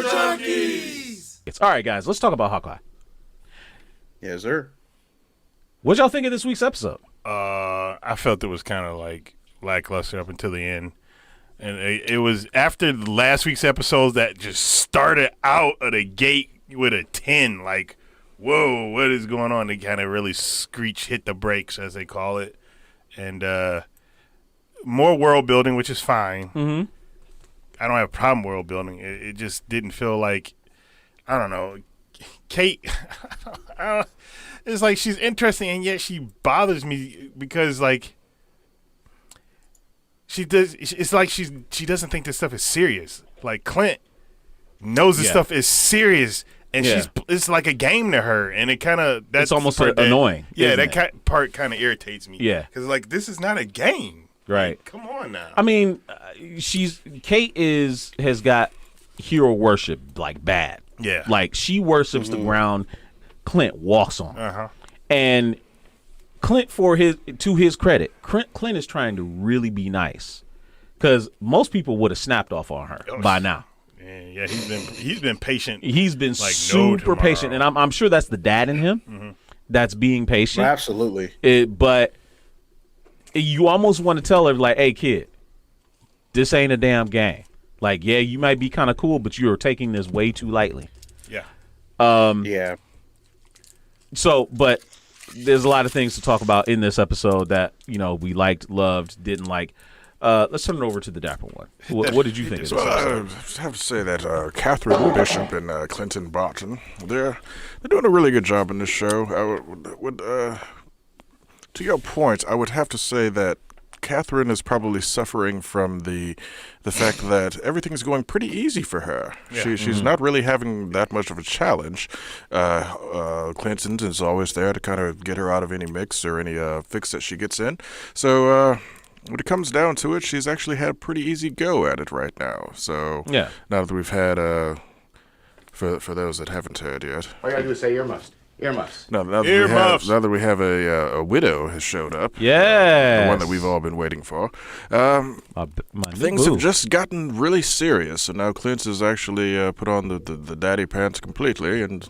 Junkies! All right, guys, let's talk about Hawkeye. Yes, sir. What y'all think of this week's episode? I felt it was kind of like lackluster up until the end. And it was after last week's episodes that just started out of the gate with a 10. Like, whoa, what is going on? They kind of really hit the brakes, as they call it. And more world building, which is fine. Mm-hmm. I don't have a problem world building. It just didn't feel like, I don't know, Kate. It's like she's interesting, and yet she bothers me because, like, she does. It's like she doesn't think this stuff is serious. Like Clint knows this stuff is serious, and it's like a game to her, and it kind of it's almost annoying. Yeah, that part kind of irritates me. Yeah, because like this is not a game. Right. Like, come on now. I mean, Kate has got hero worship like bad. Yeah. Like she worships the ground Clint walks on. Uh-huh. And Clint, to his credit, Clint is trying to really be nice, because most people would have snapped off on her by now. Yeah, he's been patient. He's been like super patient, and I'm sure that's the dad in him that's being patient. Absolutely. But you almost want to tell her, like, "Hey, kid, this ain't a damn game. Like, yeah, you might be kind of cool, but you're taking this way too lightly." Yeah. Yeah. So, but there's a lot of things to talk about in this episode that, we liked, loved, didn't like. Let's turn it over to the dapper one. What did you think of this episode? I have to say that Catherine Bishop and Clinton Barton, they're doing a really good job in this show. I would to your point, I would have to say that Catherine is probably suffering from the fact that everything's going pretty easy for her. Yeah. She's not really having that much of a challenge. Clinton is always there to kind of get her out of any mix or any fix that she gets in. So when it comes down to it, she's actually had a pretty easy go at it right now. So now that we've had, for those that haven't heard yet. All you gotta do is say earmuffs. Earmuffs. Now that we have a widow has showed up. Yeah. The one that we've all been waiting for. Things have just gotten really serious, and now Clint has actually put on the daddy pants completely and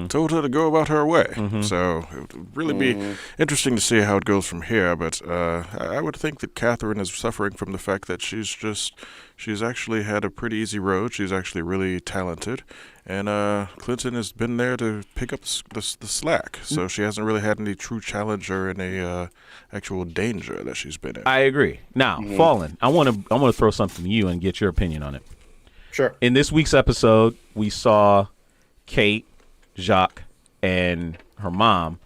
told her to go about her way. So it would really be interesting to see how it goes from here, but I would think that Catherine is suffering from the fact that she's actually had a pretty easy road. She's actually really talented. And Clinton has been there to pick up the slack, so she hasn't really had any true challenge or any actual danger that she's been in. I agree. Now, Fallen, I want to throw something to you and get your opinion on it. Sure. In this week's episode, we saw Kate, Jacques, and her mom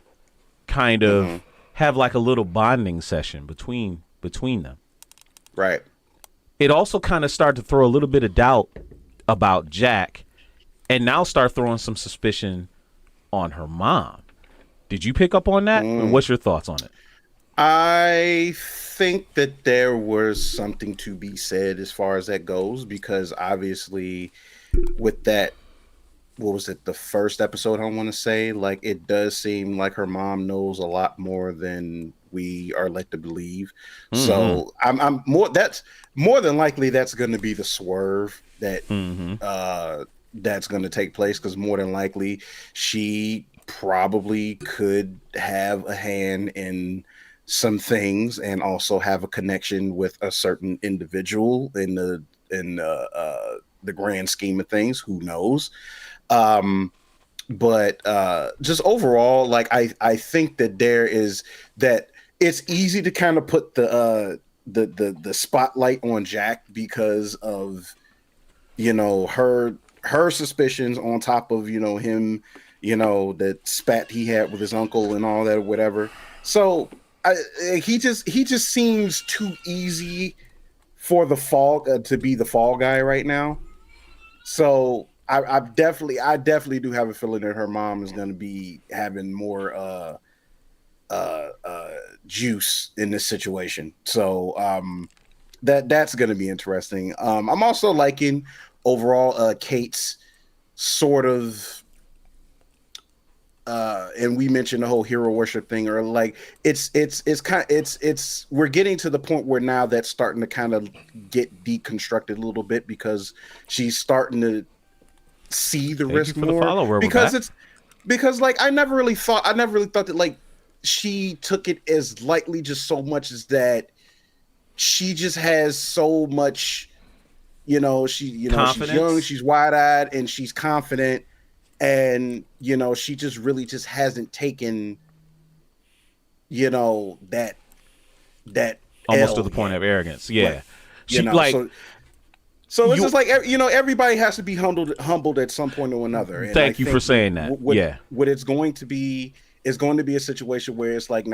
kind of have like a little bonding session between them. Right. It also kind of started to throw a little bit of doubt about Jack. And now start throwing some suspicion on her mom. Did you pick up on that? And what's your thoughts on it? I think that there was something to be said as far as that goes, because obviously with that, what was it, the first episode, I want to say, like, it does seem like her mom knows a lot more than we are led to believe. So I'm that's more than likely that's going to be the swerve that that's going to take place, because more than likely she probably could have a hand in some things and also have a connection with a certain individual in the grand scheme of things. Who knows? But just overall, like I think that there is that it's easy to kind of put the spotlight on Jack because of her suspicions, on top of him, that spat he had with his uncle and all that or whatever. So he just seems too easy for the fall to be the fall guy right now. So I definitely do have a feeling that her mom is going to be having more juice in this situation. So that's going to be interesting. I'm also liking overall Kate's sort of and we mentioned the whole hero worship thing, or like it's we're getting to the point where now that's starting to kind of get deconstructed a little bit, because she's starting to see the Thank risk you for the more follow, Robo because Back. it's because like I never really thought that like she took it as lightly just so much as that she just has so much, she's young, she's wide-eyed, and she's confident, and she just really just hasn't taken that Almost L to the point yet. of arrogance. Yeah. Like, She like so it's just like everybody has to be humbled at some point or another. And thank you for saying that. What it's going to be is going to be a situation where it's like,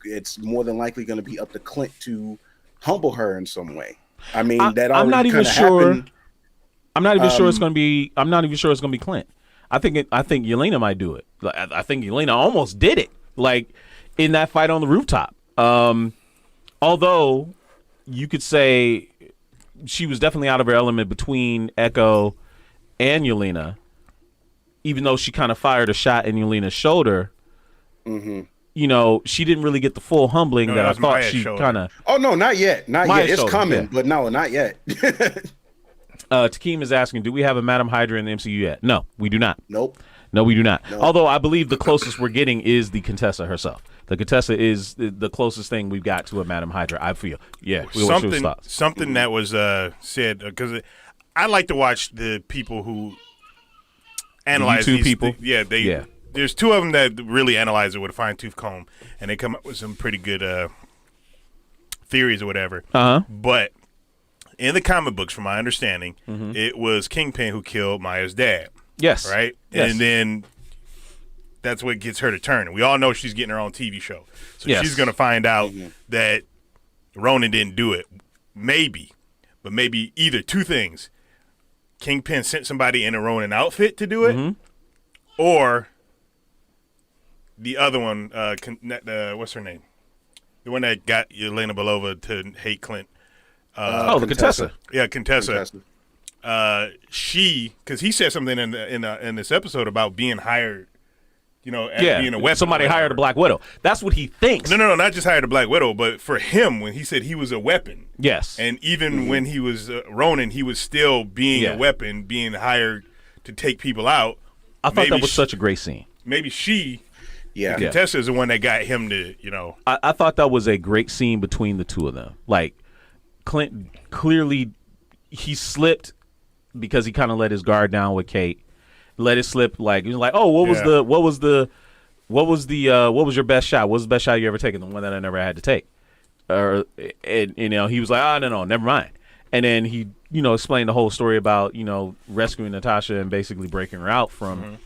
it's more than likely going to be up to Clint to humble her in some way. I mean, that already I'm not even sure. happened. I'm not even sure it's going to be. I'm not even sure it's going to be Clint. I think Yelena might do it. I think Yelena almost did it, like in that fight on the rooftop. Although you could say she was definitely out of her element between Echo and Yelena, even though she kind of fired a shot in Yelena's shoulder. Mm-hmm. She didn't really get the full humbling that I thought Maya's she shoulder. kind of. Oh no, not yet, not Maya's yet. It's shoulder, coming, yeah. but no, not yet. Takeem is asking, do we have a Madam Hydra in the MCU yet? No, we do not. Nope. No, we do not. No. Although I believe the closest we're getting is the Contessa herself. The Contessa is the closest thing we've got to a Madam Hydra, I feel. Yeah. Something that was said, because I like to watch the people who analyze YouTube these people. Yeah. There's two of them that really analyze it with a fine-tooth comb, and they come up with some pretty good theories or whatever. Uh-huh. But in the comic books, from my understanding, it was Kingpin who killed Maya's dad. Yes. Right? Yes. And then that's what gets her to turn. We all know she's getting her own TV show. So Yes. she's going to find out that Ronan didn't do it. Maybe. But maybe either two things. Kingpin sent somebody in a Ronan outfit to do it, or the other one, what's her name? The one that got Yelena Belova to hate Clint. The Contessa. Yeah, Contessa. Because he said something in this episode about being hired, as being a weapon. Somebody hired a Black Widow. That's what he thinks. No, not just hired a Black Widow, but for him, when he said he was a weapon. Yes. And even when he was Ronin, he was still being a weapon, being hired to take people out. I thought that was such a great scene. Maybe Contessa is the one that got him to, I thought that was a great scene between the two of them. Like, Clint clearly, he slipped because he kind of let his guard down with Kate. Let it slip. Like, he was like, oh, what was your best shot? What was the best shot you ever taken? The one that I never had to take. And he was like, no, never mind. And then he, explained the whole story about, rescuing Natasha and basically breaking her out from,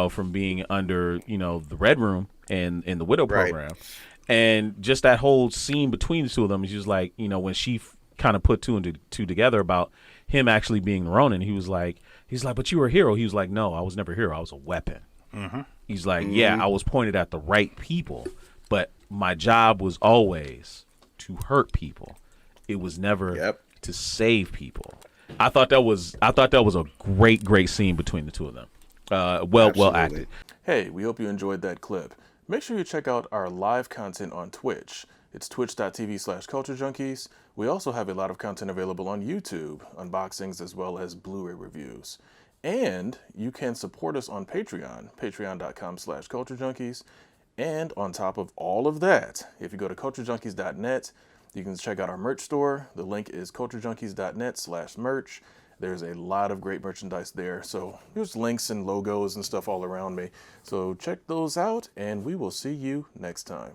from being under, the Red Room and in the Widow program. And just that whole scene between the two of them, she was like, when she kind of put two and two together about him actually being Ronin, he's like, but you were a hero. He was like, no, I was never a hero. I was a weapon. He's like, I was pointed at the right people, but my job was always to hurt people. It was never to save people. I thought that was a great scene between the two of them. Well acted. Hey, we hope you enjoyed that clip. Make sure you check out our live content on Twitch. It's twitch.tv/culturejunkies. We also have a lot of content available on YouTube, unboxings as well as Blu-ray reviews. And you can support us on Patreon, patreon.com/culturejunkies. And on top of all of that, if you go to culturejunkies.net, you can check out our merch store. The link is culturejunkies.net/merch. There's a lot of great merchandise there. So there's links and logos and stuff all around me. So check those out, and we will see you next time.